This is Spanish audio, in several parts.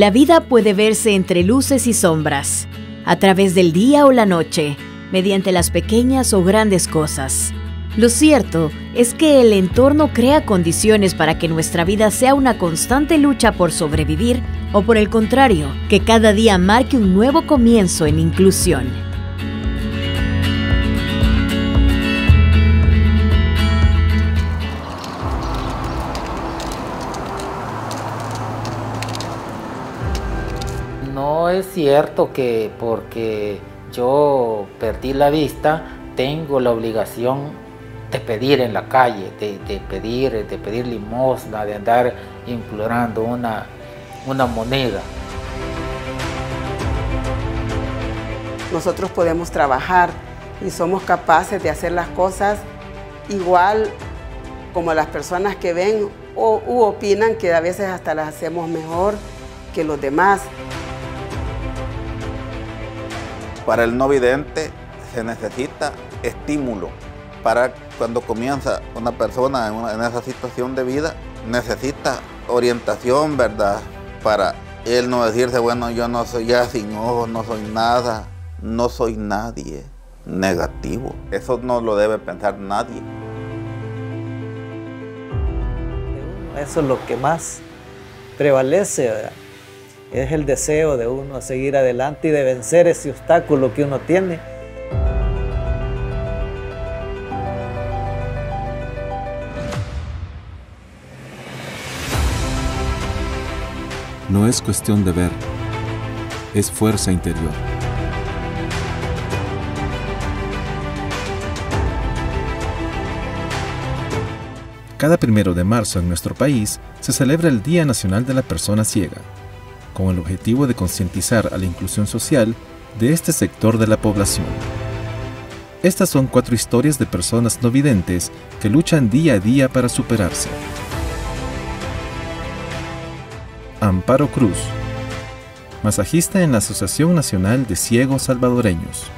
La vida puede verse entre luces y sombras, a través del día o la noche, mediante las pequeñas o grandes cosas. Lo cierto es que el entorno crea condiciones para que nuestra vida sea una constante lucha por sobrevivir o, por el contrario, que cada día marque un nuevo comienzo en inclusión. No es cierto que porque yo perdí la vista tengo la obligación de pedir en la calle, de pedir limosna, de andar implorando una moneda. Nosotros podemos trabajar y somos capaces de hacer las cosas igual como las personas que ven u opinan que a veces hasta las hacemos mejor que los demás. Para el no vidente se necesita estímulo. Para cuando comienza una persona en esa situación de vida, necesita orientación, ¿verdad? Para él no decirse, bueno, yo no soy ya sin ojos, no soy nada, no soy nadie. Negativo. Eso no lo debe pensar nadie. Eso es lo que más prevalece, ¿verdad? Es el deseo de uno a seguir adelante y de vencer ese obstáculo que uno tiene. No es cuestión de ver, es fuerza interior. Cada 1 de marzo en nuestro país se celebra el Día Nacional de la Persona Ciega, con el objetivo de concientizar a la inclusión social de este sector de la población. Estas son 4 historias de personas no videntes que luchan día a día para superarse. Amparo Cruz, masajista en la Asociación Nacional de Ciegos Salvadoreños.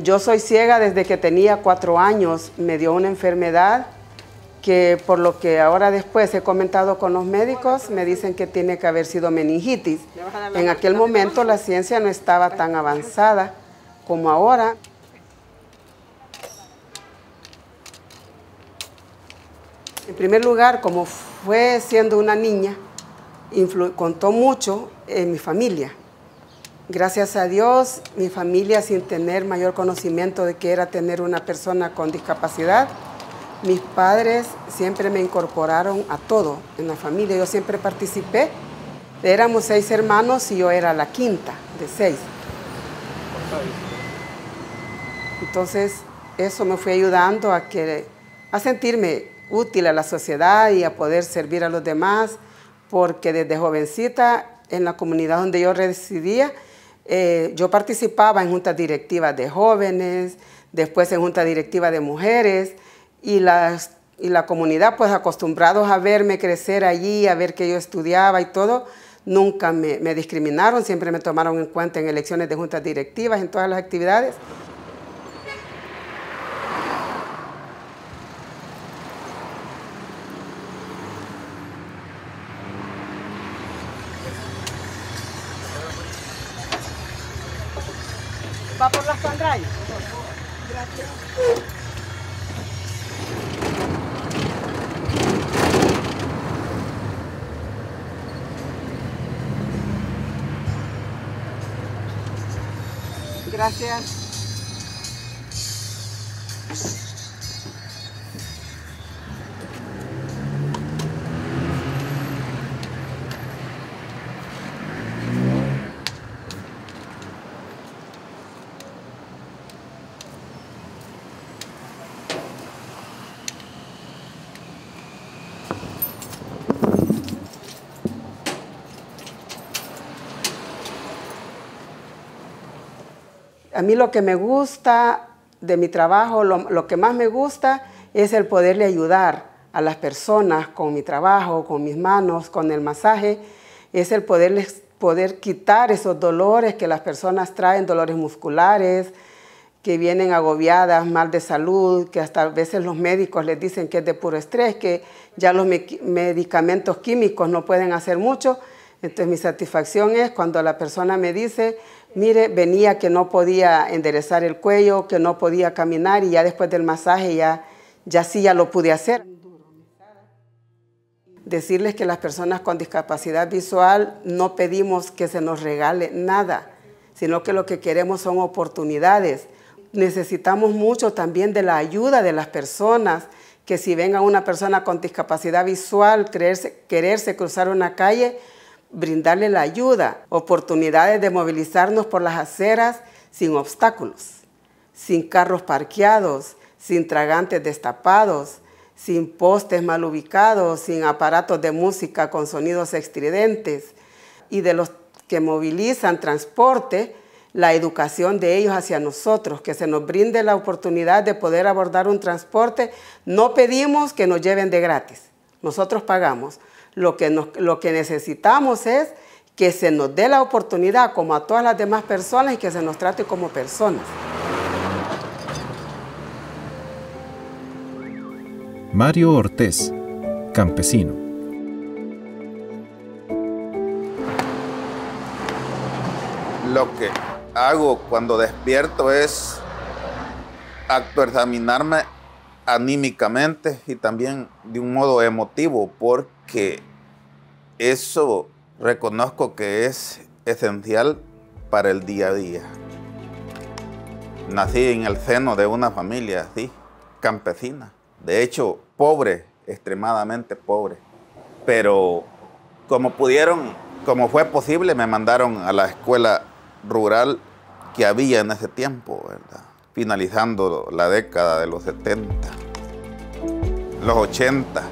Yo soy ciega desde que tenía 4 años. Me dio una enfermedad que, por lo que ahora después he comentado con los médicos, me dicen que tiene que haber sido meningitis. En aquel momento la ciencia no estaba tan avanzada como ahora. En primer lugar, como fue siendo una niña, contó mucho en mi familia. Gracias a Dios, mi familia, sin tener mayor conocimiento de qué era tener una persona con discapacidad, mis padres siempre me incorporaron a todo en la familia. Yo siempre participé. Éramos 6 hermanos y yo era la quinta de 6. Entonces, eso me fue ayudando a sentirme útil a la sociedad y a poder servir a los demás, porque desde jovencita, en la comunidad donde yo residía, yo participaba en juntas directivas de jóvenes, después en juntas directivas de mujeres, y la comunidad, pues acostumbrados a verme crecer allí, a ver que yo estudiaba y todo, nunca me discriminaron, siempre me tomaron en cuenta en elecciones de juntas directivas, en todas las actividades. ¿Va por las pantallas? Gracias. Gracias. A mí lo que me gusta de mi trabajo, lo que más me gusta es el poderle ayudar a las personas con mi trabajo, con mis manos, con el masaje, es el poderles poder quitar esos dolores que las personas traen, dolores musculares, que vienen agobiadas, mal de salud, que hasta a veces los médicos les dicen que es de puro estrés, que ya los medicamentos químicos no pueden hacer mucho. Entonces mi satisfacción es cuando la persona me dice, mire, venía que no podía enderezar el cuello, que no podía caminar y ya después del masaje ya lo pude hacer. Decirles que las personas con discapacidad visual no pedimos que se nos regale nada, sino que lo que queremos son oportunidades. Necesitamos mucho también de la ayuda de las personas, que si venga una persona con discapacidad visual, quererse cruzar una calle, brindarle la ayuda, oportunidades de movilizarnos por las aceras sin obstáculos, sin carros parqueados, sin tragantes destapados, sin postes mal ubicados, sin aparatos de música con sonidos estridentes, y de los que movilizan transporte, la educación de ellos hacia nosotros, que se nos brinde la oportunidad de poder abordar un transporte. No pedimos que nos lleven de gratis, nosotros pagamos. Lo que necesitamos es que se nos dé la oportunidad, como a todas las demás personas, y que se nos trate como personas. Mario Ortiz, campesino. Lo que hago cuando despierto es autoexaminarme anímicamente y también de un modo emotivo, porque eso reconozco que es esencial para el día a día. Nací en el seno de una familia así, campesina. De hecho, pobre, extremadamente pobre. Pero como fue posible, me mandaron a la escuela rural que había en ese tiempo, ¿verdad? Finalizando la década de los 70. Los 80,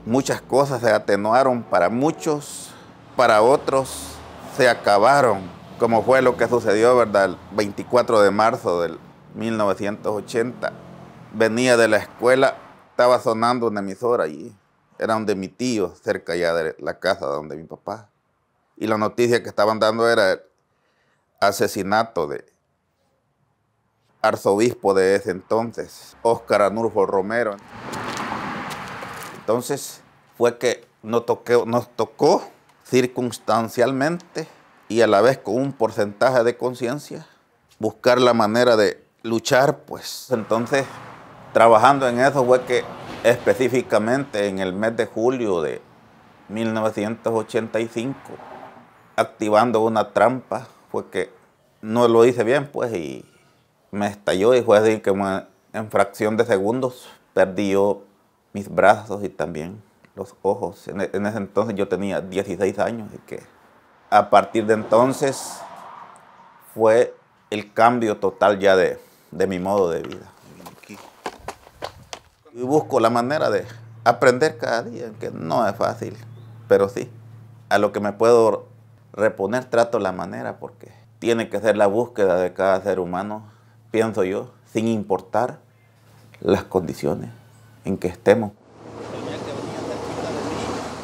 muchas cosas se atenuaron para muchos, para otros se acabaron, como fue lo que sucedió, ¿verdad? El 24 de marzo del 1980. Venía de la escuela, estaba sonando una emisora allí. Era donde mi tío, cerca ya de la casa donde mi papá. Y la noticia que estaban dando era el asesinato de arzobispo de ese entonces, Óscar Arnulfo Romero. Entonces fue que nos tocó circunstancialmente y a la vez con un porcentaje de conciencia buscar la manera de luchar, pues. Entonces, trabajando en eso fue que específicamente en el mes de julio de 1985, activando una trampa, fue que no lo hice bien, pues, y me estalló, y fue así que en fracción de segundos perdí yo mis brazos y también los ojos. En ese entonces yo tenía 16 años y que a partir de entonces fue el cambio total ya de mi modo de vida. Y busco la manera de aprender cada día, que no es fácil, pero sí, a lo que me puedo reponer trato la manera, porque tiene que ser la búsqueda de cada ser humano, pienso yo, sin importar las condiciones en que estemos.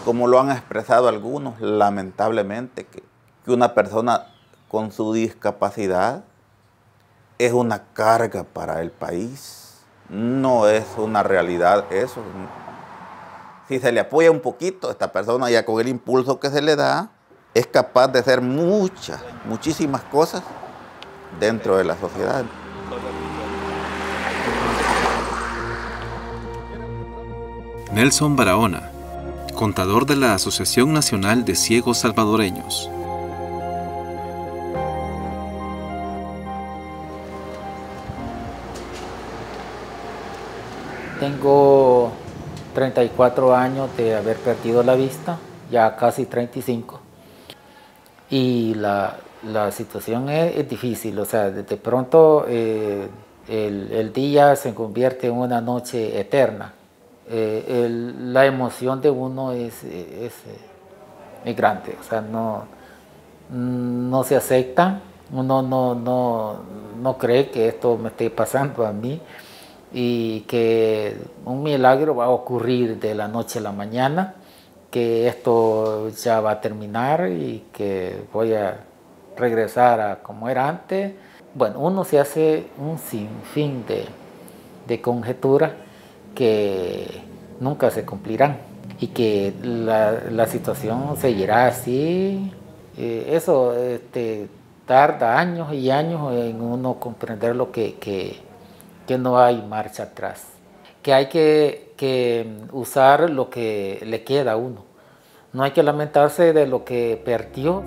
Como lo han expresado algunos, lamentablemente, que una persona con su discapacidad es una carga para el país. No es una realidad eso. Si se le apoya un poquito, esta persona ya con el impulso que se le da, es capaz de hacer muchísimas cosas dentro de la sociedad. Nelson Barahona, contador de la Asociación Nacional de Ciegos Salvadoreños. Tengo 34 años de haber perdido la vista, ya casi 35. Y la situación es difícil, o sea, de pronto el día se convierte en una noche eterna. La emoción de uno es grande, o sea, no se acepta, uno no cree que esto me esté pasando a mí y que un milagro va a ocurrir de la noche a la mañana, que esto ya va a terminar y que voy a regresar a como era antes. Bueno, uno se hace un sinfín de conjeturas que nunca se cumplirán y que la situación seguirá así. Eso tarda años y años en uno comprender lo que no hay marcha atrás, que hay que usar lo que le queda a uno. No hay que lamentarse de lo que perdió.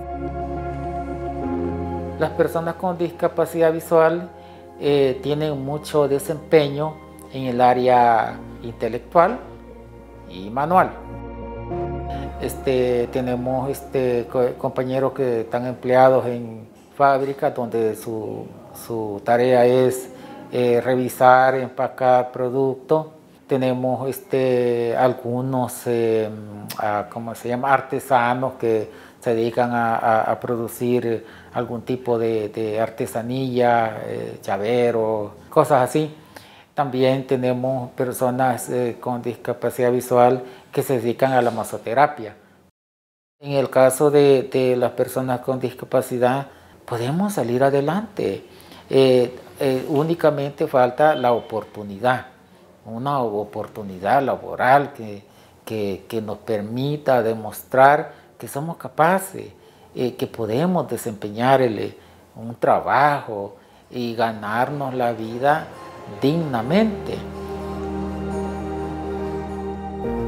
Las personas con discapacidad visual tienen mucho desempeño en el área intelectual y manual. Tenemos compañeros que están empleados en fábricas donde su tarea es revisar, empacar productos. Tenemos algunos ¿cómo se llama? Artesanos que se dedican a producir algún tipo de artesanía, llaveros, cosas así. También tenemos personas con discapacidad visual que se dedican a la masoterapia. En el caso de las personas con discapacidad, podemos salir adelante. Únicamente falta la oportunidad, una oportunidad laboral que nos permita demostrar que somos capaces, que podemos desempeñar un trabajo y ganarnos la vida dignamente.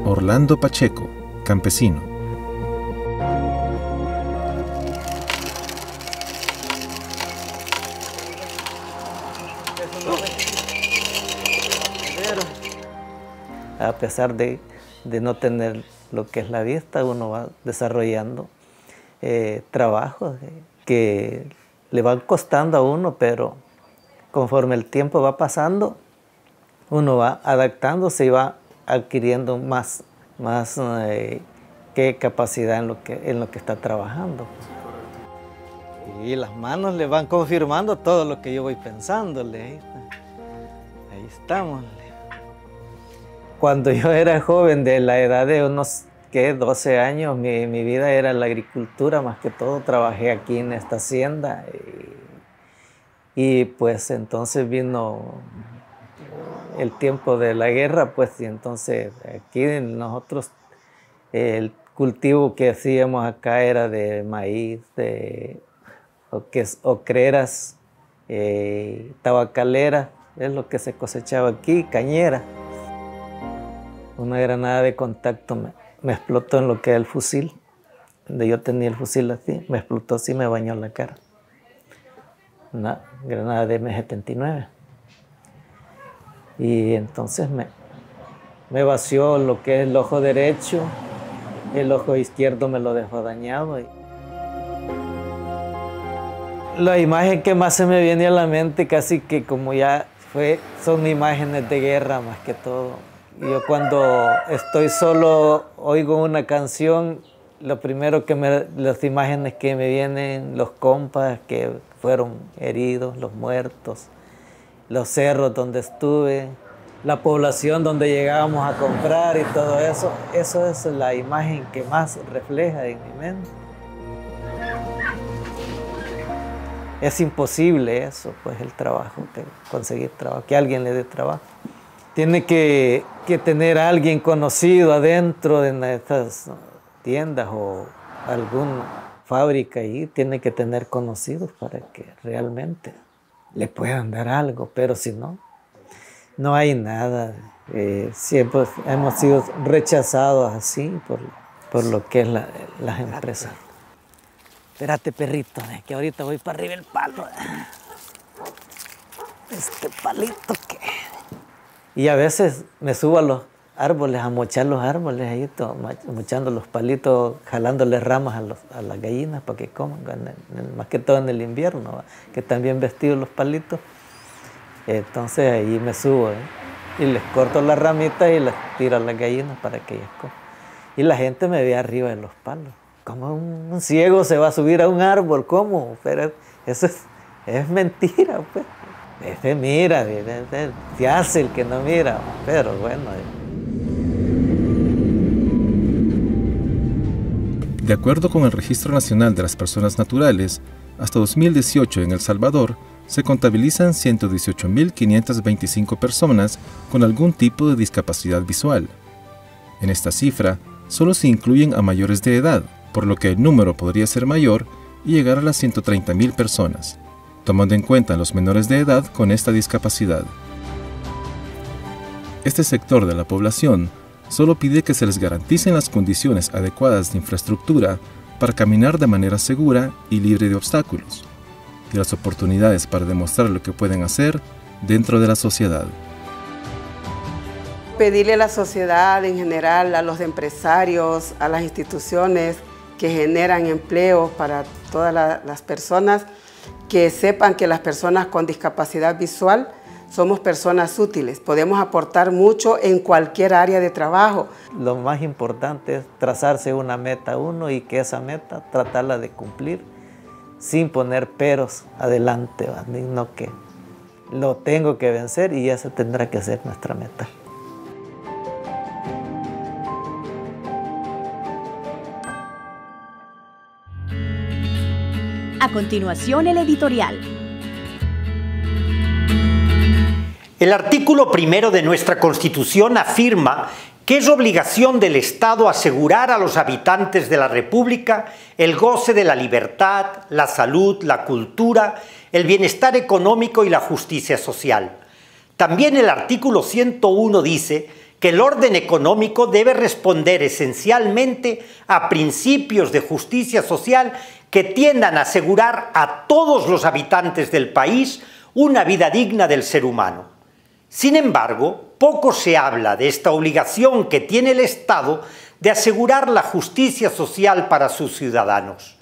Orlando Pacheco, campesino. A pesar de no tener lo que es la vista, uno va desarrollando trabajos que le van costando a uno, pero conforme el tiempo va pasando, uno va adaptándose y va adquiriendo más capacidad en lo que está trabajando. Y las manos le van confirmando todo lo que yo voy pensándole. Ahí estamos. Cuando yo era joven, de la edad de unos 12 años, mi vida era la agricultura, más que todo. Trabajé aquí en esta hacienda y pues entonces vino el tiempo de la guerra, pues, y entonces aquí nosotros el cultivo que hacíamos acá era de maíz, ocreras, tabacalera, es lo que se cosechaba aquí, cañera. Una granada de contacto me explotó en lo que era el fusil, donde yo tenía el fusil así, me explotó así, me bañó la cara. Una granada de M79. Y entonces me vació lo que es el ojo derecho, el ojo izquierdo me lo dejó dañado. La imagen que más se me viene a la mente, casi que como ya son imágenes de guerra más que todo. Yo cuando estoy solo, oigo una canción, lo primero las imágenes que me vienen, los compas que fueron heridos, los muertos, los cerros donde estuve, la población donde llegábamos a comprar y todo eso. Eso es la imagen que más refleja en mi mente. Es imposible eso, pues el trabajo, conseguir trabajo, que alguien le dé trabajo. Tiene que tener a alguien conocido adentro de estas tiendas o alguna fábrica ahí, tiene que tener conocidos para que realmente le puedan dar algo, pero si no, no hay nada. Siempre hemos sido rechazados así por lo que es las empresas. Espérate, perrito, que ahorita voy para arriba el palo. Este palito que... Y a veces me subo a los árboles, a mochar los árboles, ahí mochando los palitos, jalándole ramas a las gallinas para que coman, más que todo en el invierno, que están bien vestidos los palitos. Entonces ahí me subo y les corto las ramitas y las tiro a las gallinas para que ellas coman. Y la gente me ve arriba de los palos. ¿Cómo un ciego se va a subir a un árbol? ¿Cómo? Pero eso es mentira, pues. Ese mira, se hace el que no mira, pero bueno. De acuerdo con el Registro Nacional de las Personas Naturales, hasta 2018 en El Salvador se contabilizan 118.525 personas con algún tipo de discapacidad visual. En esta cifra, solo se incluyen a mayores de edad, por lo que el número podría ser mayor y llegar a las 130.000 personas, tomando en cuenta los menores de edad con esta discapacidad. Este sector de la población solo pide que se les garanticen las condiciones adecuadas de infraestructura para caminar de manera segura y libre de obstáculos, y las oportunidades para demostrar lo que pueden hacer dentro de la sociedad. Pedirle a la sociedad en general, a los empresarios, a las instituciones que generan empleo para todas las personas, que sepan que las personas con discapacidad visual somos personas útiles, podemos aportar mucho en cualquier área de trabajo. Lo más importante es trazarse una meta uno y que esa meta tratarla de cumplir sin poner peros adelante, sino que lo tengo que vencer y esa tendrá que ser nuestra meta. A continuación, el editorial. El artículo 1 de nuestra Constitución afirma que es obligación del Estado asegurar a los habitantes de la República el goce de la libertad, la salud, la cultura, el bienestar económico y la justicia social. También el artículo 101 dice que el orden económico debe responder esencialmente a principios de justicia social que tiendan a asegurar a todos los habitantes del país una vida digna del ser humano. Sin embargo, poco se habla de esta obligación que tiene el Estado de asegurar la justicia social para sus ciudadanos.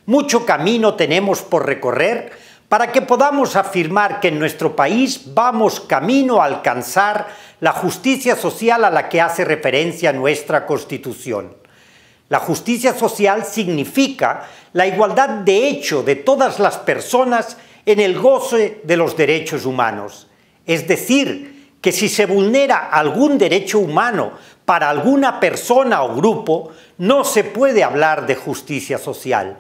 Mucho camino tenemos por recorrer para que podamos afirmar que en nuestro país vamos camino a alcanzar la justicia social a la que hace referencia nuestra Constitución. La justicia social significa la igualdad de hecho de todas las personas en el goce de los derechos humanos. Es decir, que si se vulnera algún derecho humano para alguna persona o grupo, no se puede hablar de justicia social.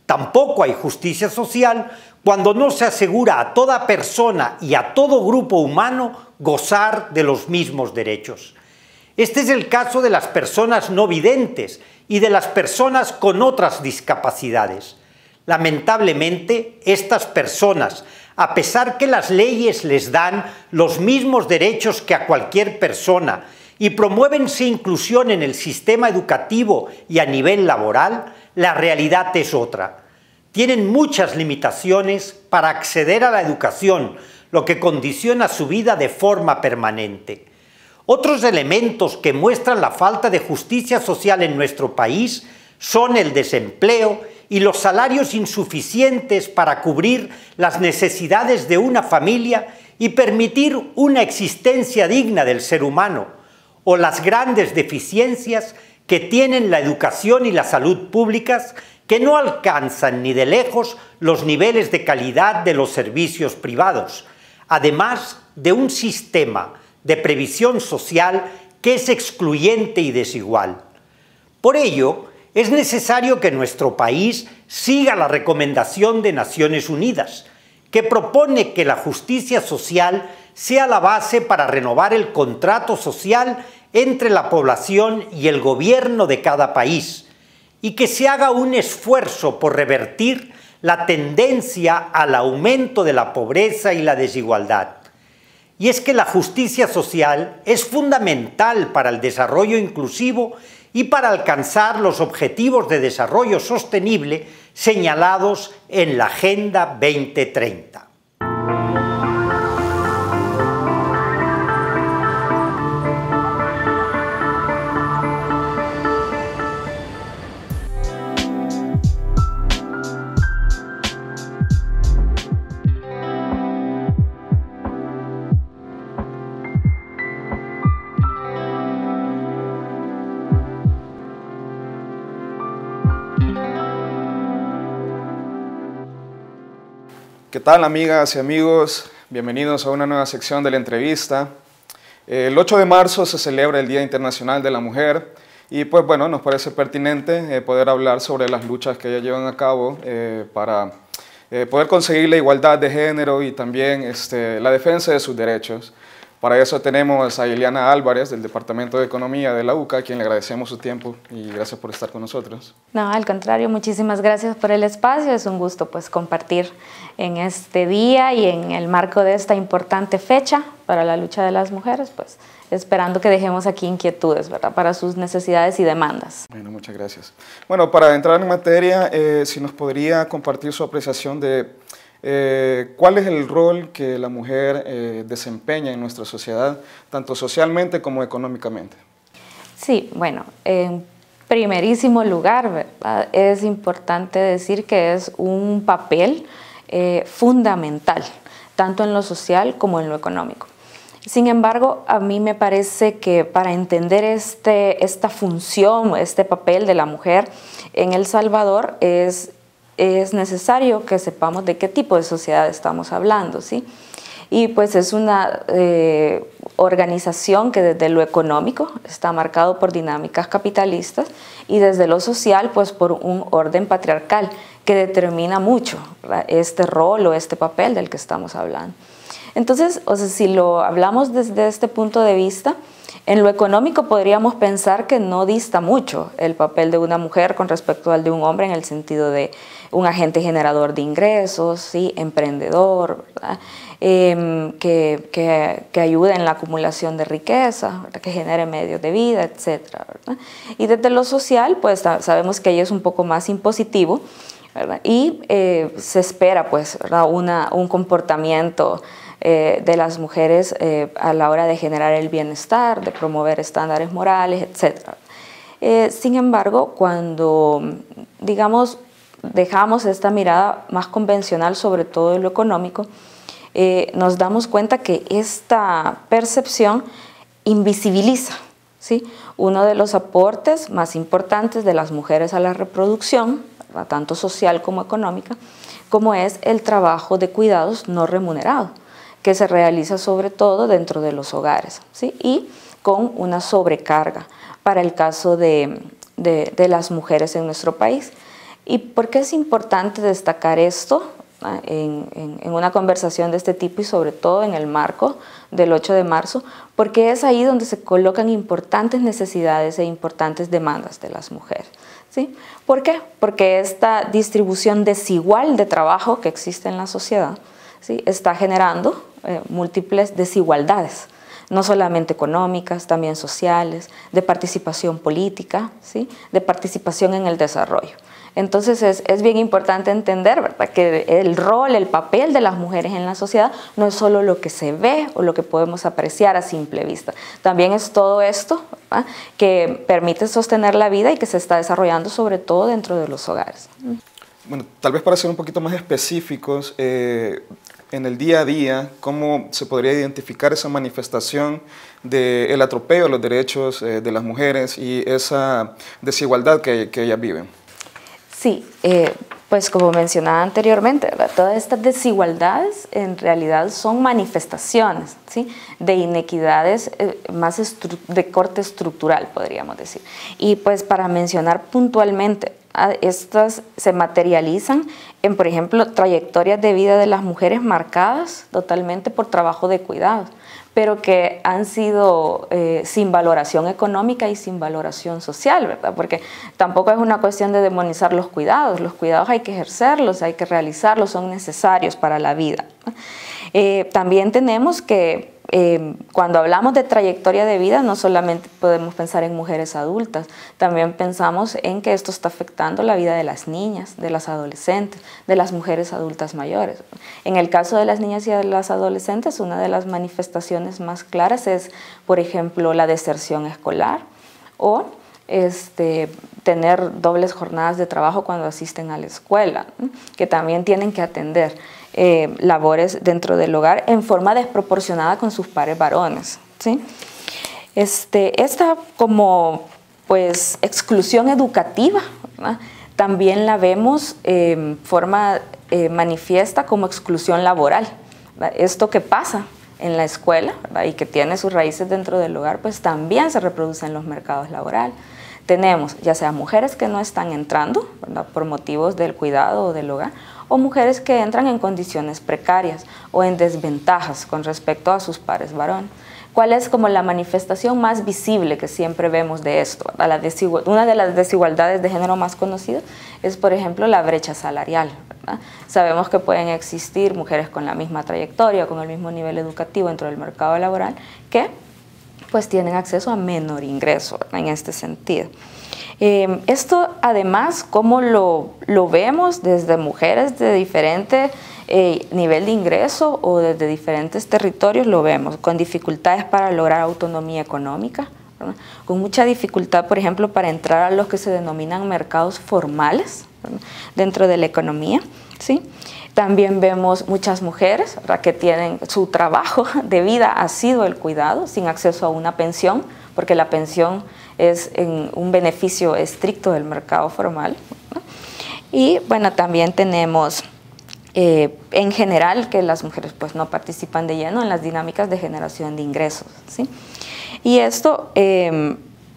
Tampoco hay justicia social cuando no se asegura a toda persona y a todo grupo humano gozar de los mismos derechos. Este es el caso de las personas no videntes y de las personas con otras discapacidades. Lamentablemente, estas personas, a pesar que las leyes les dan los mismos derechos que a cualquier persona y promueven su inclusión en el sistema educativo y a nivel laboral, la realidad es otra. Tienen muchas limitaciones para acceder a la educación, lo que condiciona su vida de forma permanente. Otros elementos que muestran la falta de justicia social en nuestro país son el desempleo y los salarios insuficientes para cubrir las necesidades de una familia y permitir una existencia digna del ser humano, o las grandes deficiencias que tienen la educación y la salud públicas que no alcanzan ni de lejos los niveles de calidad de los servicios privados, además de un sistema de previsión social que es excluyente y desigual. Por ello, es necesario que nuestro país siga la recomendación de Naciones Unidas, que propone que la justicia social sea la base para renovar el contrato social entre la población y el gobierno de cada país, y que se haga un esfuerzo por revertir la tendencia al aumento de la pobreza y la desigualdad. Y es que la justicia social es fundamental para el desarrollo inclusivo y para alcanzar los objetivos de desarrollo sostenible señalados en la Agenda 2030. ¿Qué tal, amigas y amigos? Bienvenidos a una nueva sección de la entrevista. El 8 de marzo se celebra el Día Internacional de la Mujer Y pues bueno, nos parece pertinente poder hablar sobre las luchas que ellas llevan a cabo para poder conseguir la igualdad de género y también la defensa de sus derechos. Para eso tenemos a Ileana Álvarez, del Departamento de Economía de la UCA, a quien le agradecemos su tiempo y gracias por estar con nosotros. No, al contrario, muchísimas gracias por el espacio. Es un gusto pues compartir en este día y en el marco de esta importante fecha para la lucha de las mujeres, pues esperando que dejemos aquí inquietudes, ¿verdad?, para sus necesidades y demandas. Bueno, muchas gracias. Bueno, para entrar en materia, si nos podría compartir su apreciación de ¿cuál es el rol que la mujer desempeña en nuestra sociedad, tanto socialmente como económicamente? Sí, bueno, en primerísimo lugar, ¿verdad?, es importante decir que es un papel fundamental, tanto en lo social como en lo económico. Sin embargo, a mí me parece que para entender esta función, este papel de la mujer en El Salvador es necesario que sepamos de qué tipo de sociedad estamos hablando, ¿sí? Y pues es una organización que desde lo económico está marcado por dinámicas capitalistas y desde lo social pues por un orden patriarcal que determina mucho, ¿verdad?, este rol o este papel del que estamos hablando. Entonces, o sea, si lo hablamos desde este punto de vista, en lo económico podríamos pensar que no dista mucho el papel de una mujer con respecto al de un hombre en el sentido de un agente generador de ingresos, ¿sí?, emprendedor, ¿verdad?, que ayude en la acumulación de riqueza, ¿verdad?, que genere medios de vida, etc., ¿verdad? Y desde lo social, pues sabemos que ella es un poco más impositivo, ¿verdad?, y se espera pues, ¿verdad?, un comportamiento de las mujeres a la hora de generar el bienestar, de promover estándares morales, etc. Sin embargo, cuando, digamos, dejamos esta mirada más convencional sobre todo en lo económico, nos damos cuenta que esta percepción invisibiliza, ¿sí?, uno de los aportes más importantes de las mujeres a la reproducción, ¿verdad?, tanto social como económica, como es el trabajo de cuidados no remunerado, que se realiza sobre todo dentro de los hogares, ¿sí?, y con una sobrecarga para el caso de las mujeres en nuestro país. ¿Y por qué es importante destacar esto en una conversación de este tipo y sobre todo en el marco del 8 de marzo? Porque es ahí donde se colocan importantes necesidades e importantes demandas de las mujeres, ¿sí? ¿Por qué? Porque esta distribución desigual de trabajo que existe en la sociedad, ¿sí?, está generando múltiples desigualdades, no solamente económicas, también sociales, de participación política, ¿sí?, de participación en el desarrollo. Entonces es bien importante entender, ¿verdad?, que el rol, el papel de las mujeres en la sociedad no es solo lo que se ve o lo que podemos apreciar a simple vista, también es todo esto, ¿verdad?, que permite sostener la vida y que se está desarrollando sobre todo dentro de los hogares. Bueno, tal vez para ser un poquito más específicos, en el día a día, ¿cómo se podría identificar esa manifestación del atropello a los derechos de las mujeres y esa desigualdad que ellas viven? Sí, pues como mencionaba anteriormente, ¿verdad?, todas estas desigualdades en realidad son manifestaciones, ¿sí?, de inequidades más de corte estructural, podríamos decir. Y pues para mencionar puntualmente, estas se materializan en, por ejemplo, trayectorias de vida de las mujeres marcadas totalmente por trabajo de cuidados, pero que han sido sin valoración económica y sin valoración social, ¿verdad? Porque tampoco es una cuestión de demonizar los cuidados hay que ejercerlos, hay que realizarlos, son necesarios para la vida. También tenemos que cuando hablamos de trayectoria de vida, no solamente podemos pensar en mujeres adultas, también pensamos en que esto está afectando la vida de las niñas, de las adolescentes, de las mujeres adultas mayores. En el caso de las niñas y de las adolescentes, una de las manifestaciones más claras es, por ejemplo, la deserción escolar o tener dobles jornadas de trabajo cuando asisten a la escuela, que también tienen que atender labores dentro del hogar en forma desproporcionada con sus pares varones, ¿sí? Esta como pues exclusión educativa, ¿verdad?, también la vemos forma manifiesta como exclusión laboral, ¿verdad? Esto que pasa en la escuela, ¿verdad?, y que tiene sus raíces dentro del hogar, pues también se reproduce en los mercados laborales. tenemos ya sea mujeres que no están entrando, ¿verdad?, por motivos del cuidado o del hogar, o mujeres que entran en condiciones precarias o en desventajas con respecto a sus pares varones. ¿Cuál es como la manifestación más visible que siempre vemos de esto? Una de las desigualdades de género más conocidas es, por ejemplo, la brecha salarial, ¿verdad? Sabemos que pueden existir mujeres con la misma trayectoria, con el mismo nivel educativo dentro del mercado laboral, que pues tienen acceso a menor ingreso, ¿verdad?, en este sentido. Esto además, ¿cómo lo vemos desde mujeres de diferente nivel de ingreso o desde diferentes territorios? Lo vemos con dificultades para lograr autonomía económica, ¿verdad?, con mucha dificultad, por ejemplo, para entrar a los que se denominan mercados formales, ¿verdad?, dentro de la economía, ¿sí? También vemos muchas mujeres, ¿verdad?, que tienen su trabajo de vida ha sido el cuidado, sin acceso a una pensión, porque la pensión es un beneficio estricto del mercado formal, ¿no? Y bueno, también tenemos en general que las mujeres pues no participan de lleno en las dinámicas de generación de ingresos, ¿sí? Y esto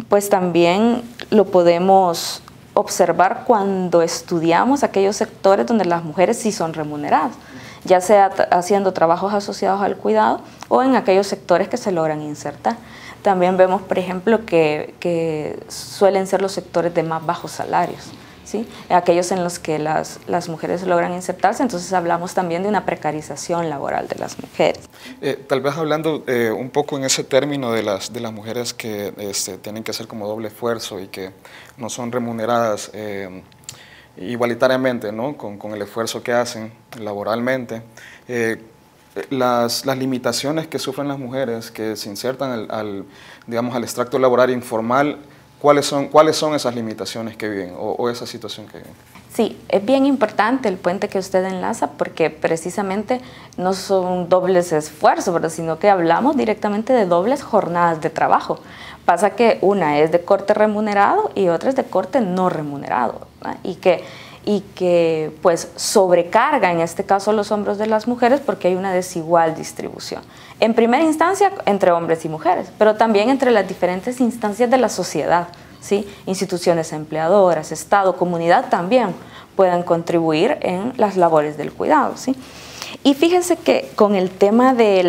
pues también lo podemos observar cuando estudiamos aquellos sectores donde las mujeres sí son remuneradas, ya sea haciendo trabajos asociados al cuidado o en aquellos sectores que se logran insertar. También vemos, por ejemplo, que suelen ser los sectores de más bajos salarios, ¿sí?, aquellos en los que las mujeres logran insertarse. Entonces hablamos también de una precarización laboral de las mujeres. Tal vez hablando un poco en ese término de las mujeres que tienen que hacer como doble esfuerzo y que no son remuneradas igualitariamente, ¿no?, con el esfuerzo que hacen laboralmente. Las limitaciones que sufren las mujeres que se insertan digamos, al extracto laboral informal, ¿cuáles son esas limitaciones que viven o esa situación que viven? Sí, es bien importante el puente que usted enlaza, porque precisamente no son dobles esfuerzos, ¿verdad?, sino que hablamos directamente de dobles jornadas de trabajo. Pasa que una es de corte remunerado y otra es de corte no remunerado, ¿verdad?, y que pues sobrecarga en este caso los hombros de las mujeres porque hay una desigual distribución. En primera instancia entre hombres y mujeres, pero también entre las diferentes instancias de la sociedad, ¿sí? Instituciones empleadoras, Estado, comunidad también puedan contribuir en las labores del cuidado, ¿sí? Y fíjense que con el tema de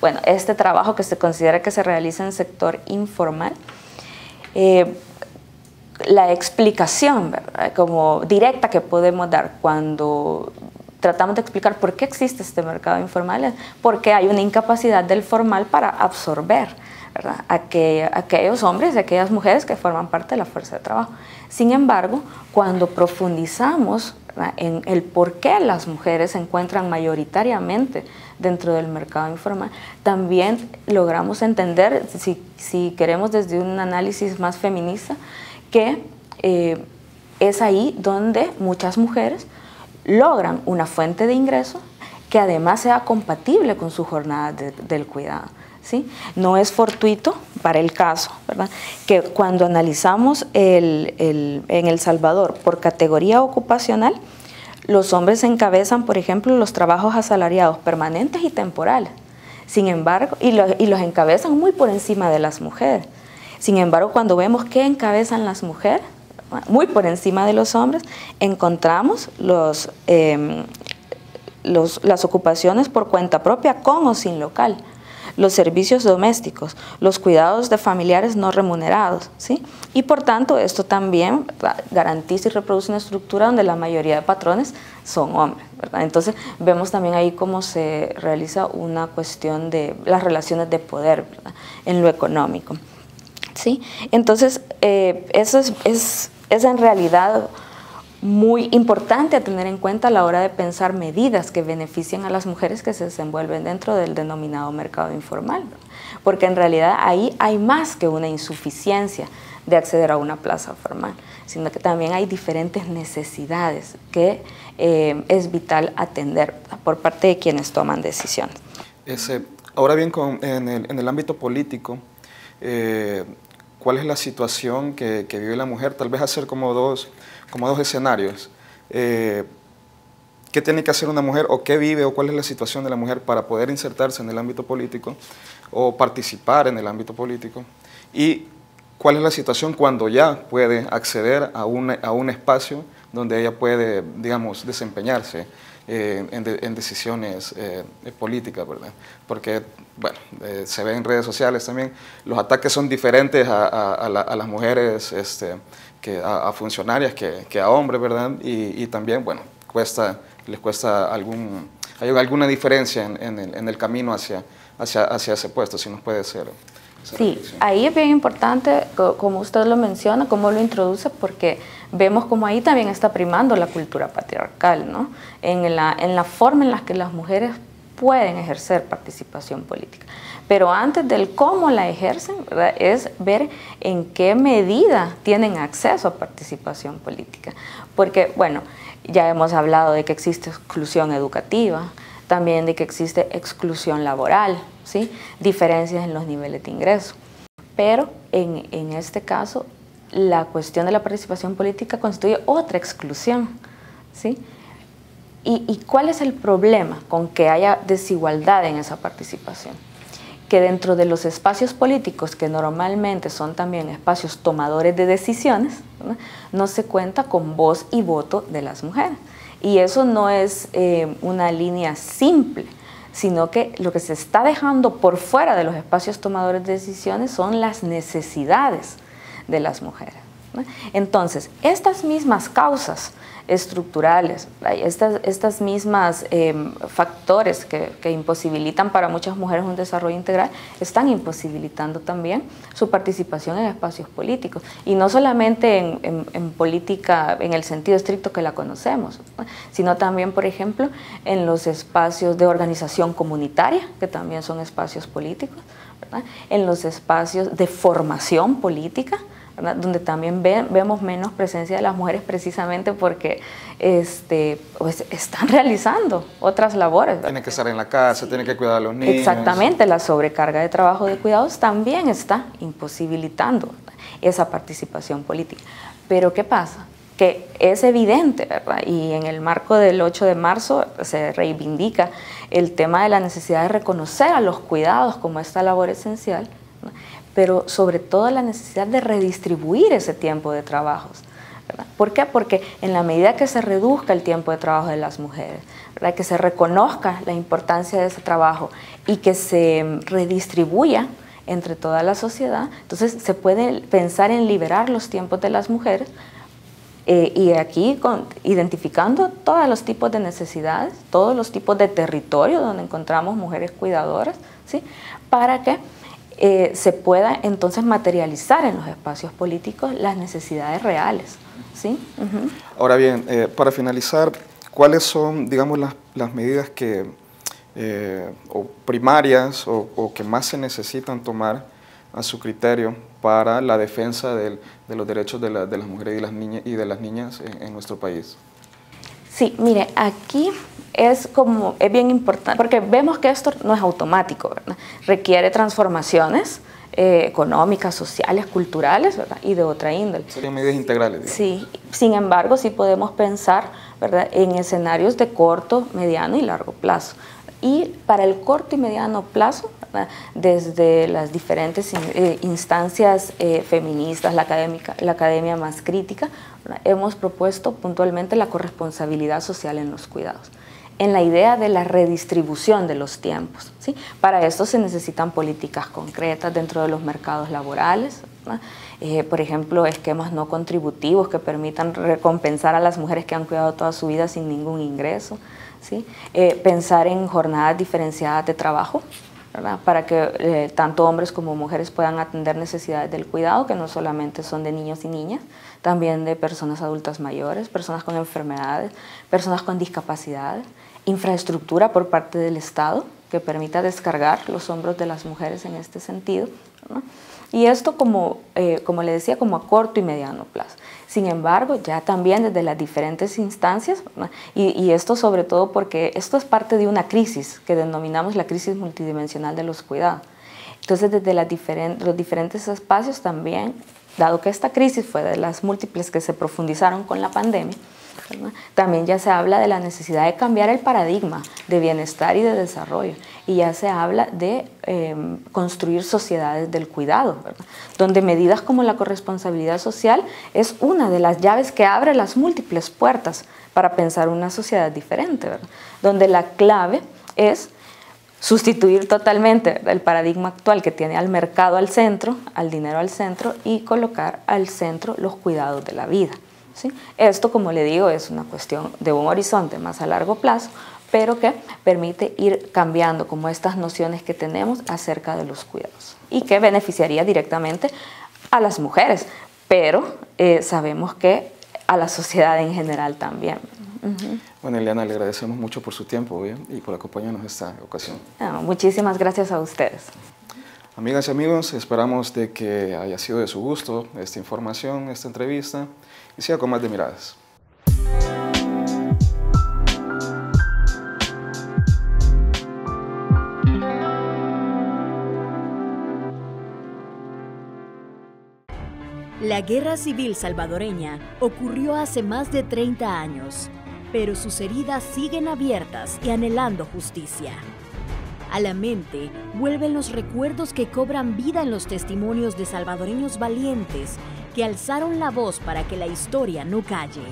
bueno, este trabajo que se considera que se realiza en el sector informal, la explicación, ¿verdad?, como directa que podemos dar cuando tratamos de explicar por qué existe este mercado informal es porque hay una incapacidad del formal para absorber, ¿verdad?, aquellos hombres y aquellas mujeres que forman parte de la fuerza de trabajo. Sin embargo, cuando profundizamos, ¿verdad?, en el por qué las mujeres se encuentran mayoritariamente dentro del mercado informal, también logramos entender, si queremos desde un análisis más feminista, que es ahí donde muchas mujeres logran una fuente de ingreso que además sea compatible con su jornada del cuidado, ¿sí? No es fortuito para el caso, ¿verdad?, que cuando analizamos en El Salvador por categoría ocupacional, los hombres encabezan, por ejemplo, los trabajos asalariados permanentes y temporales. Sin embargo, y los encabezan muy por encima de las mujeres. Sin embargo, cuando vemos qué encabezan las mujeres, muy por encima de los hombres, encontramos las ocupaciones por cuenta propia con o sin local, los servicios domésticos, los cuidados de familiares no remunerados, ¿sí? Y por tanto, esto también garantiza y reproduce una estructura donde la mayoría de patrones son hombres, ¿verdad? Entonces, vemos también ahí cómo se realiza una cuestión de las relaciones de poder, ¿verdad?, en lo económico, ¿sí? Entonces, eso es en realidad muy importante a tener en cuenta a la hora de pensar medidas que beneficien a las mujeres que se desenvuelven dentro del denominado mercado informal, ¿no? Porque en realidad ahí hay más que una insuficiencia de acceder a una plaza formal, sino que también hay diferentes necesidades que es vital atender, ¿verdad?, por parte de quienes toman decisiones. Ahora bien, en el ámbito político, ¿cuál es la situación que vive la mujer? Tal vez hacer como dos escenarios. ¿Qué tiene que hacer una mujer o qué vive o cuál es la situación de la mujer para poder insertarse en el ámbito político o participar en el ámbito político? Y cuál es la situación cuando ya puede acceder a un espacio donde ella puede, digamos, desempeñarse en decisiones políticas, ¿verdad? Porque, bueno, se ve en redes sociales también, los ataques son diferentes a las mujeres, a funcionarias que a hombres, ¿verdad? Y también, bueno, les cuesta hay alguna diferencia en el camino hacia ese puesto, si nos puede ser. Sí, ahí es bien importante, como usted lo menciona, cómo lo introduce, porque vemos como ahí también está primando la cultura patriarcal, ¿no? En la forma en la que las mujeres pueden ejercer participación política. Pero antes del cómo la ejercen, ¿verdad?, es ver en qué medida tienen acceso a participación política. Porque, bueno, ya hemos hablado de que existe exclusión educativa, también de que existe exclusión laboral, ¿sí?, diferencias en los niveles de ingreso. Pero en este caso, la cuestión de la participación política constituye otra exclusión, ¿sí? ¿Y cuál es el problema con que haya desigualdad en esa participación? Que dentro de los espacios políticos, que normalmente son también espacios tomadores de decisiones, no se cuenta con voz y voto de las mujeres. Y eso no es una línea simple, sino que lo que se está dejando por fuera de los espacios tomadores de decisiones son las necesidades de las mujeres, ¿no? Entonces, estas mismas causas estructurales, estas mismas factores que imposibilitan para muchas mujeres un desarrollo integral, están imposibilitando también su participación en espacios políticos, y no solamente en política en el sentido estricto que la conocemos, ¿no?, sino también, por ejemplo, en los espacios de organización comunitaria, que también son espacios políticos, ¿verdad?, en los espacios de formación política, ¿verdad?, donde también vemos menos presencia de las mujeres, precisamente porque pues están realizando otras labores, ¿verdad? Tienen que estar en la casa, tienen que cuidar a los niños. Exactamente, la sobrecarga de trabajo de cuidados también está imposibilitando, ¿verdad?, esa participación política. Pero ¿qué pasa? Que es evidente, ¿verdad?, y en el marco del 8 de marzo se reivindica el tema de la necesidad de reconocer a los cuidados como esta labor esencial, ¿no?, pero sobre todo la necesidad de redistribuir ese tiempo de trabajos, ¿verdad? ¿Por qué? Porque en la medida que se reduzca el tiempo de trabajo de las mujeres, ¿verdad?, que se reconozca la importancia de ese trabajo y que se redistribuya entre toda la sociedad, entonces se puede pensar en liberar los tiempos de las mujeres, y aquí identificando todos los tipos de necesidades, todos los tipos de territorio donde encontramos mujeres cuidadoras, ¿sí?, para que se pueda entonces materializar en los espacios políticos las necesidades reales, ¿sí? Uh-huh. Ahora bien, para finalizar, ¿cuáles son, digamos, las medidas que, o primarias o que más se necesitan tomar a su criterio para la defensa de los derechos de las mujeres y de las niñas en nuestro país? Sí, mire, aquí es bien importante, porque vemos que esto no es automático, ¿verdad? Requiere transformaciones económicas, sociales, culturales, ¿verdad?, y de otra índole. Serían medidas integrales, digamos. Sí, sin embargo, sí podemos pensar, ¿verdad?, en escenarios de corto, mediano y largo plazo. Y para el corto y mediano plazo, ¿verdad?, desde las diferentes instancias feministas, la academia más crítica, ¿verdad?, hemos propuesto puntualmente la corresponsabilidad social en los cuidados, en la idea de la redistribución de los tiempos, ¿sí? Para esto se necesitan políticas concretas dentro de los mercados laborales, ¿verdad? Por ejemplo, esquemas no contributivos que permitan recompensar a las mujeres que han cuidado toda su vida sin ningún ingreso, ¿sí? Pensar en jornadas diferenciadas de trabajo, ¿verdad?, para que tanto hombres como mujeres puedan atender necesidades del cuidado, que no solamente son de niños y niñas, también de personas adultas mayores, personas con enfermedades, personas con discapacidades, infraestructura por parte del Estado que permita descargar los hombros de las mujeres en este sentido, ¿no? Y esto, como le decía, como a corto y mediano plazo. Sin embargo, ya también desde las diferentes instancias, ¿no?, y esto sobre todo porque esto es parte de una crisis que denominamos la crisis multidimensional de los cuidados. Entonces, desde los diferentes espacios también, dado que esta crisis fue de las múltiples que se profundizaron con la pandemia, ¿verdad? También ya se habla de la necesidad de cambiar el paradigma de bienestar y de desarrollo, y ya se habla de construir sociedades del cuidado, ¿verdad? Donde medidas como la corresponsabilidad social es una de las llaves que abre las múltiples puertas para pensar una sociedad diferente, ¿verdad? Donde la clave es sustituir totalmente, ¿verdad?, el paradigma actual que tiene al mercado al centro, al dinero al centro, y colocar al centro los cuidados de la vida, ¿sí? Esto, como le digo, es una cuestión de un horizonte más a largo plazo, pero que permite ir cambiando como estas nociones que tenemos acerca de los cuidados y que beneficiaría directamente a las mujeres, pero sabemos que a la sociedad en general también. Bueno, Eliana, le agradecemos mucho por su tiempo y por acompañarnos en esta ocasión. Muchísimas gracias a ustedes. Amigas y amigos, esperamos de que haya sido de su gusto esta información, esta entrevista, y siga con más de Miradas. La Guerra Civil Salvadoreña ocurrió hace más de 30 años, pero sus heridas siguen abiertas y anhelando justicia. A la mente vuelven los recuerdos que cobran vida en los testimonios de salvadoreños valientes que alzaron la voz para que la historia no calle.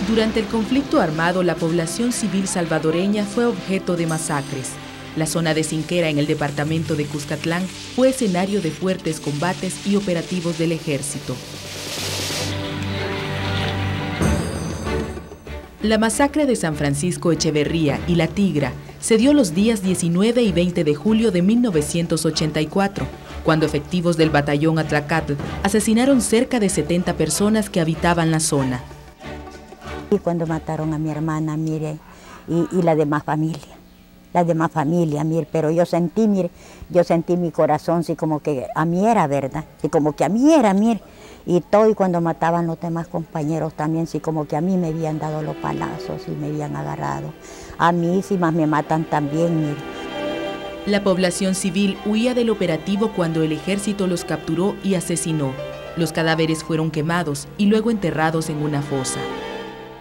Durante el conflicto armado, la población civil salvadoreña fue objeto de masacres. La zona de Sinquera, en el departamento de Cuscatlán, fue escenario de fuertes combates y operativos del ejército. La masacre de San Francisco Echeverría y La Tigra se dio los días 19 y 20 de julio de 1984, cuando efectivos del batallón Atlacatl asesinaron cerca de 70 personas que habitaban la zona. Y cuando mataron a mi hermana, mire, y la demás familia, mire, pero yo sentí mi corazón, sí, como que a mí era, ¿verdad? Sí, como que a mí era, mire, y todo, y cuando mataban los demás compañeros también, sí, como que a mí me habían dado los palazos y me habían agarrado. A mí, sí, más me matan también, mire. La población civil huía del operativo cuando el ejército los capturó y asesinó. Los cadáveres fueron quemados y luego enterrados en una fosa.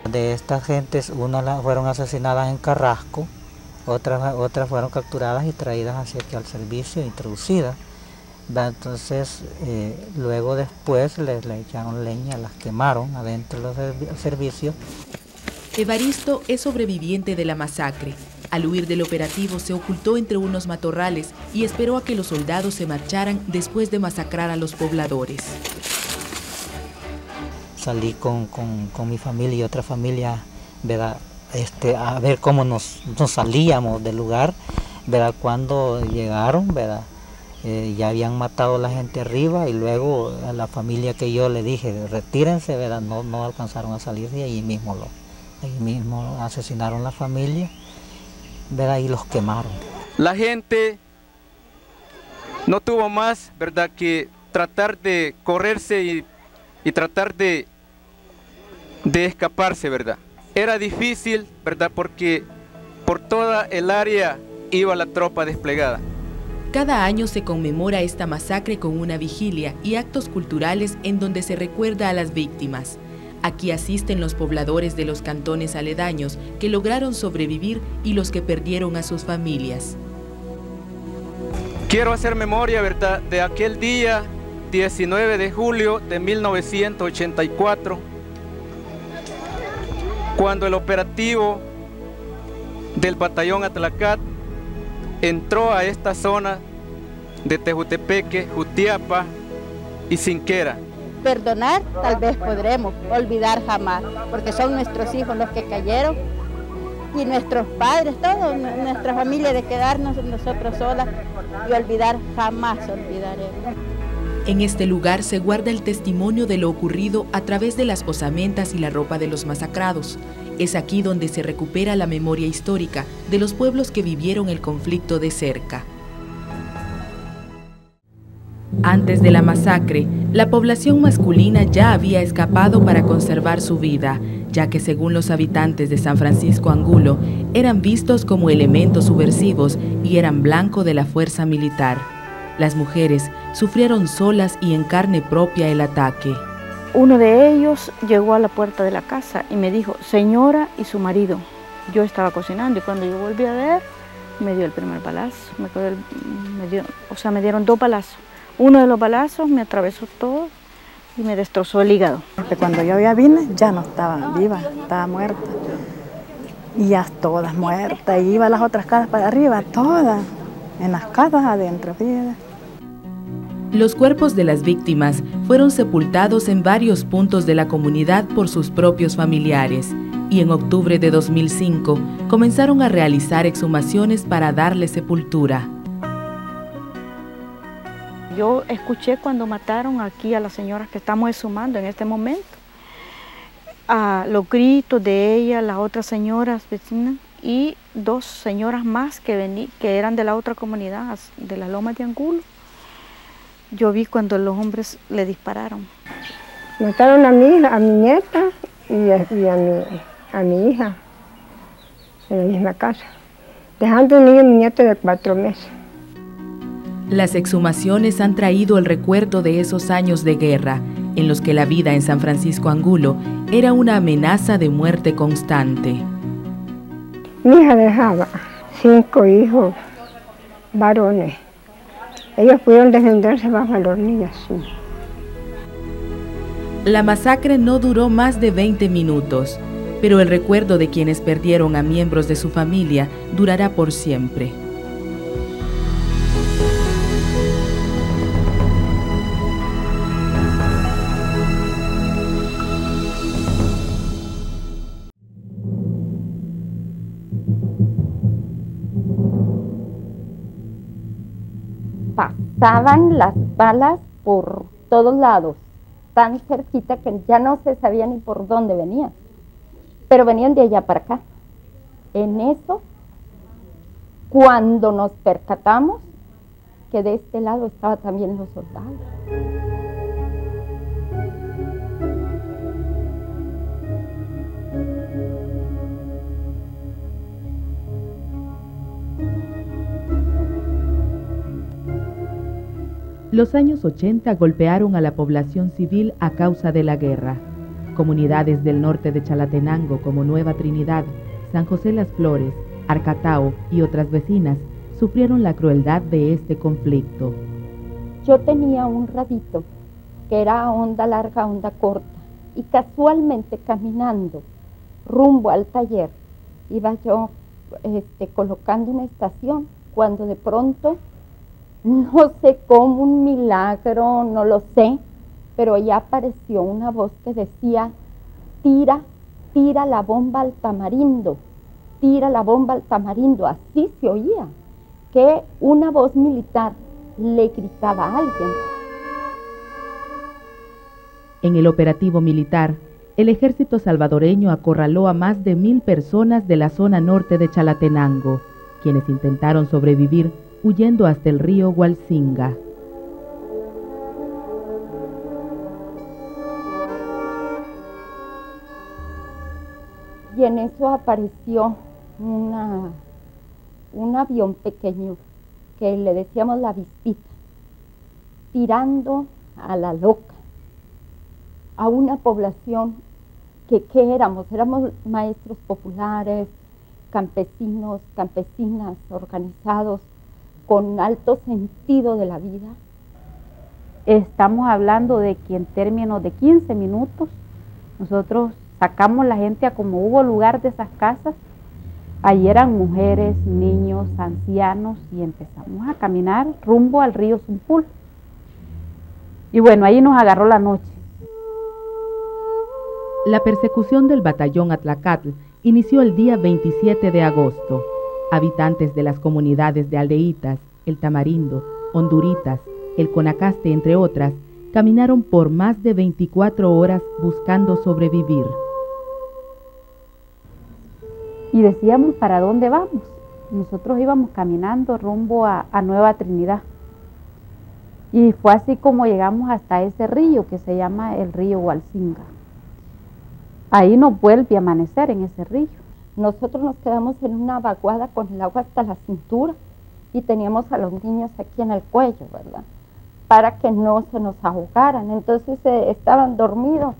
De estas gentes, unas fueron asesinadas en Carrasco, otras fueron capturadas y traídas hacia aquí al servicio, introducidas. Entonces, luego después le echaron leña, las quemaron adentro del servicio. Evaristo es sobreviviente de la masacre. Al huir del operativo se ocultó entre unos matorrales y esperó a que los soldados se marcharan después de masacrar a los pobladores. Salí con mi familia y otra familia, ¿verdad? A ver cómo nos salíamos del lugar, ¿verdad? Cuando llegaron, ¿verdad? Ya habían matado a la gente arriba y luego a la familia que yo le dije, retírense, ¿verdad? No alcanzaron a salir y ahí mismo asesinaron a la familia, ¿verdad? Y los quemaron. La gente no tuvo más, ¿verdad?, que tratar de correrse y tratar de escaparse, ¿verdad? Era difícil, ¿verdad?, porque por toda el área iba la tropa desplegada. Cada año se conmemora esta masacre con una vigilia y actos culturales en donde se recuerda a las víctimas. Aquí asisten los pobladores de los cantones aledaños que lograron sobrevivir y los que perdieron a sus familias. Quiero hacer memoria, ¿verdad?, de aquel día 19 de julio de 1984, cuando el operativo del batallón Atlacatl entró a esta zona de Tejutepeque, Jutiapa y Sinquera. Perdonar tal vez podremos, olvidar jamás, porque son nuestros hijos los que cayeron y nuestros padres, toda nuestra familia, de quedarnos nosotros solas y olvidar jamás olvidaremos. En este lugar se guarda el testimonio de lo ocurrido a través de las osamentas y la ropa de los masacrados. Es aquí donde se recupera la memoria histórica de los pueblos que vivieron el conflicto de cerca. Antes de la masacre, la población masculina ya había escapado para conservar su vida, ya que según los habitantes de San Francisco Angulo, eran vistos como elementos subversivos y eran blanco de la fuerza militar. Las mujeres sufrieron solas y en carne propia el ataque. Uno de ellos llegó a la puerta de la casa y me dijo, señora y su marido. Yo estaba cocinando y cuando yo volví a ver, me dio el primer balazo. Me dieron 2 balazos. Uno de los balazos me atravesó todo y me destrozó el hígado. Cuando yo ya vine, ya no estaba viva, estaba muerta. Y ya todas muertas. Y iba a las otras casas para arriba, todas, en las casas adentro, fíjate. Los cuerpos de las víctimas fueron sepultados en varios puntos de la comunidad por sus propios familiares y en octubre de 2005 comenzaron a realizar exhumaciones para darle sepultura. Yo escuché cuando mataron aquí a las señoras que estamos exhumando en este momento, a los gritos de ella, las otras señoras vecinas y 2 señoras más que eran de la otra comunidad, de las Lomas de Angulo. Yo vi cuando los hombres le dispararon. Mataron a mi hija, a mi nieta y a mi hija en la misma casa, dejando un niño y mi nieto de 4 meses. Las exhumaciones han traído el recuerdo de esos años de guerra, en los que la vida en San Francisco Angulo era una amenaza de muerte constante. Mi hija dejaba 5 hijos varones. Ellos pudieron defenderse bajo los niños. Sí. La masacre no duró más de 20 minutos, pero el recuerdo de quienes perdieron a miembros de su familia durará por siempre. Pasaban las balas por todos lados, tan cerquita que ya no se sabía ni por dónde venían, pero venían de allá para acá. En eso, cuando nos percatamos que de este lado estaban también los soldados. Los años 80 golpearon a la población civil a causa de la guerra. Comunidades del norte de Chalatenango como Nueva Trinidad, San José Las Flores, Arcatao y otras vecinas sufrieron la crueldad de este conflicto. Yo tenía un radito que era onda larga, onda corta, y casualmente caminando rumbo al taller iba yo colocando una estación cuando de pronto, no sé cómo, un milagro, no lo sé, pero ya apareció una voz que decía, tira la bomba al tamarindo, tira la bomba al tamarindo. Así se oía, que una voz militar le gritaba a alguien. En el operativo militar, el ejército salvadoreño acorraló a más de 1000 personas de la zona norte de Chalatenango, quienes intentaron sobrevivir huyendo hasta el río Hualsinga. Y en eso apareció un avión pequeño que le decíamos la avispita, tirando a la loca a una población que éramos maestros populares, campesinos, campesinas organizados con alto sentido de la vida. Estamos hablando de que en términos de 15 minutos nosotros sacamos la gente a como hubo lugar de esas casas. Allí eran mujeres, niños, ancianos y empezamos a caminar rumbo al río Zumpul. Y bueno, ahí nos agarró la noche. La persecución del batallón Atlacatl inició el día 27 de agosto. Habitantes de las comunidades de Aldeitas, El Tamarindo, Honduritas, El Conacaste, entre otras, caminaron por más de 24 horas buscando sobrevivir. Y decíamos, ¿para dónde vamos? Nosotros íbamos caminando rumbo a Nueva Trinidad. Y fue así como llegamos hasta ese río que se llama el río Hualcinga. Ahí nos vuelve a amanecer en ese río. Nosotros nos quedamos en una vaguada con el agua hasta la cintura y teníamos a los niños aquí en el cuello, ¿verdad? Para que no se nos ahogaran. Entonces estaban dormidos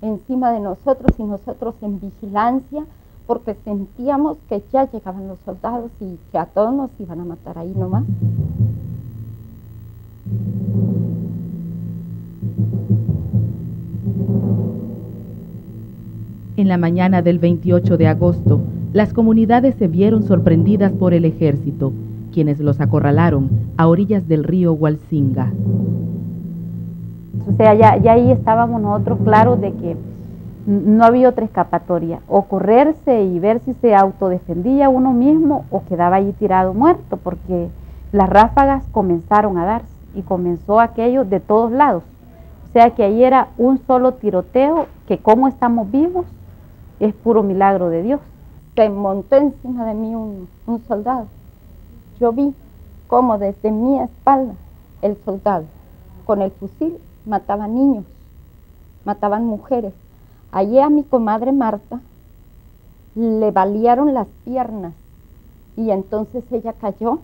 encima de nosotros y nosotros en vigilancia porque sentíamos que ya llegaban los soldados y que a todos nos iban a matar ahí nomás. En la mañana del 28 de agosto, las comunidades se vieron sorprendidas por el ejército, quienes los acorralaron a orillas del río Hualcinga. O sea, ya ahí estábamos nosotros claros de que no había otra escapatoria, o correrse y ver si se autodefendía uno mismo o quedaba ahí tirado muerto, porque las ráfagas comenzaron a darse y comenzó aquello de todos lados. O sea que ahí era un solo tiroteo, que como estamos vivos es puro milagro de Dios. Se montó encima de mí un soldado. Yo vi cómo desde mi espalda el soldado con el fusil mataba niños, mataban mujeres. Allí a mi comadre Marta le balearon las piernas y entonces ella cayó.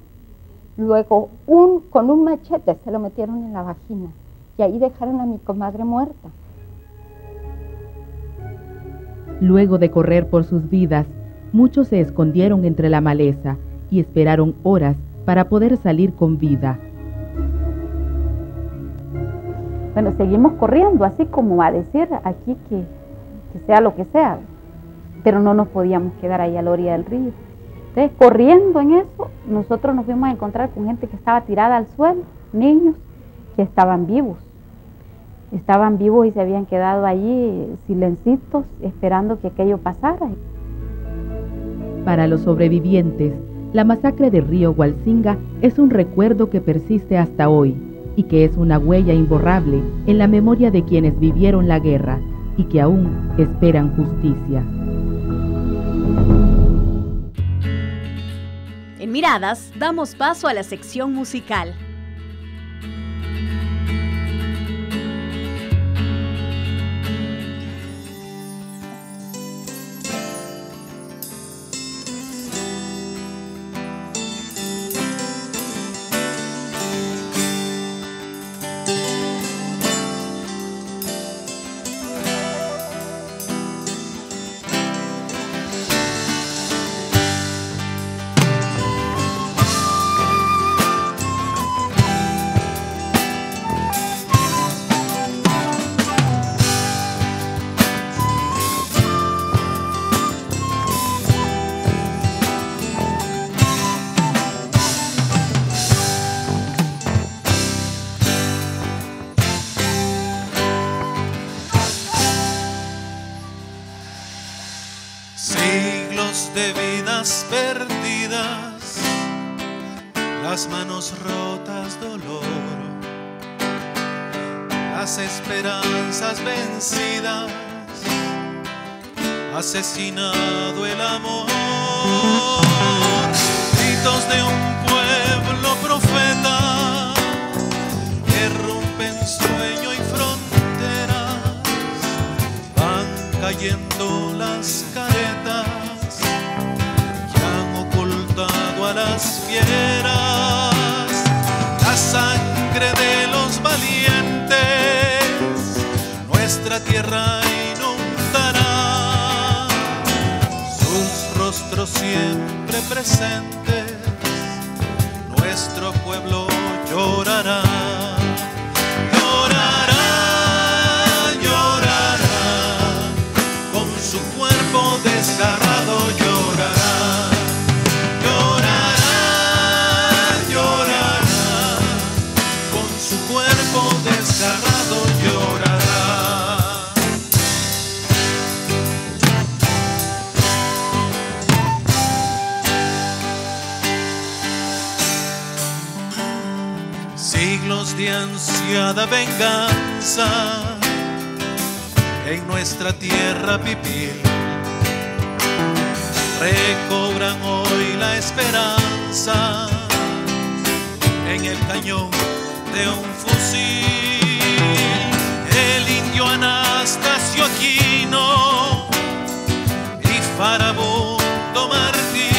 Luego con un machete se lo metieron en la vagina y ahí dejaron a mi comadre muerta. Luego de correr por sus vidas, muchos se escondieron entre la maleza y esperaron horas para poder salir con vida. Bueno, seguimos corriendo, así como a decir aquí que sea lo que sea, pero no nos podíamos quedar ahí a la orilla del río. Entonces, corriendo en eso, nosotros nos fuimos a encontrar con gente que estaba tirada al suelo, niños que estaban vivos y se habían quedado allí silencitos esperando que aquello pasara. Para los sobrevivientes, la masacre de Río Hualcinga es un recuerdo que persiste hasta hoy y que es una huella imborrable en la memoria de quienes vivieron la guerra y que aún esperan justicia. En Miradas damos paso a la sección musical. Siglos de vidas perdidas, las manos rotas, dolor, las esperanzas vencidas, asesinado el amor, gritos de un pueblo profeta que rompen sueño y fronteras, van cayendo las caretas que han ocultado a las fieras, la sangre de los valientes nuestra tierra inundará, sus rostros siempre presentes, nuestro pueblo llorará. Desgarrado llorará, llorará, llorará, con su cuerpo desgarrado llorará. Siglos de ansiada venganza en nuestra tierra pipil, recobran hoy la esperanza en el cañón de un fusil. El indio Anastasio Aquino y Farabundo Martí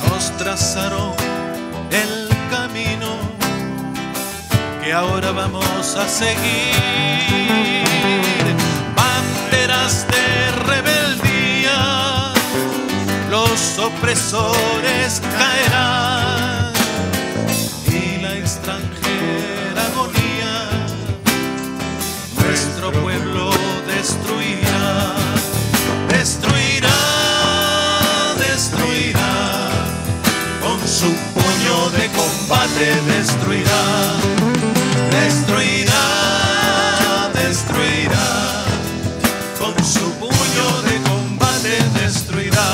nos trazaron el camino que ahora vamos a seguir. Banderas de rebeldía, los opresores caerán y la extranjera agonía nuestro pueblo destruirá. Destruirá, destruirá, con su puño de combate destruirá. Destruirá, destruirá, con su puño de combate destruirá.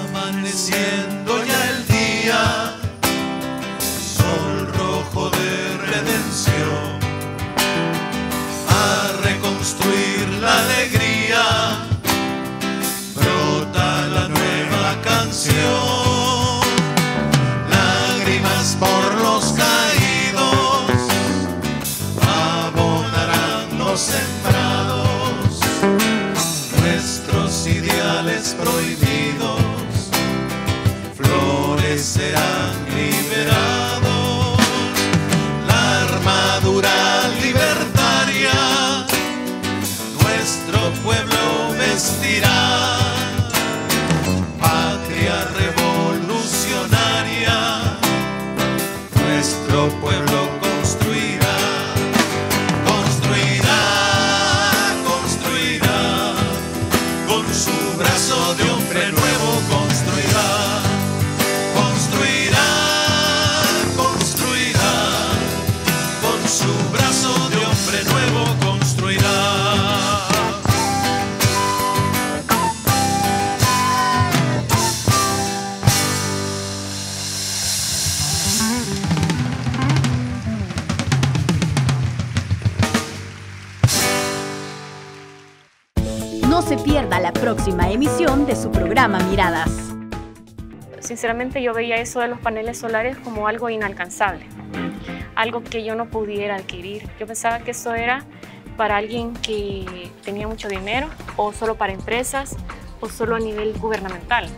Amaneciendo ya el día, sol rojo de redención, a reconstruir la alegría, brota la nueva canción. Lágrimas por los caídos, abonarán los sembrados, nuestros ideales prohibidos serán liberados. La armadura libertaria nuestro pueblo vestirá. Patria revolucionaria nuestro pueblo construirá. Construirá, construirá, con su brazo de hombre nuevo construirá. Construirá, construirá, con su brazo de hombre nuevo construirá. No se pierda la próxima emisión de su programa Miradas. Sinceramente yo veía eso de los paneles solares como algo inalcanzable, algo que yo no pudiera adquirir. Yo pensaba que eso era para alguien que tenía mucho dinero, o solo para empresas, o solo a nivel gubernamental.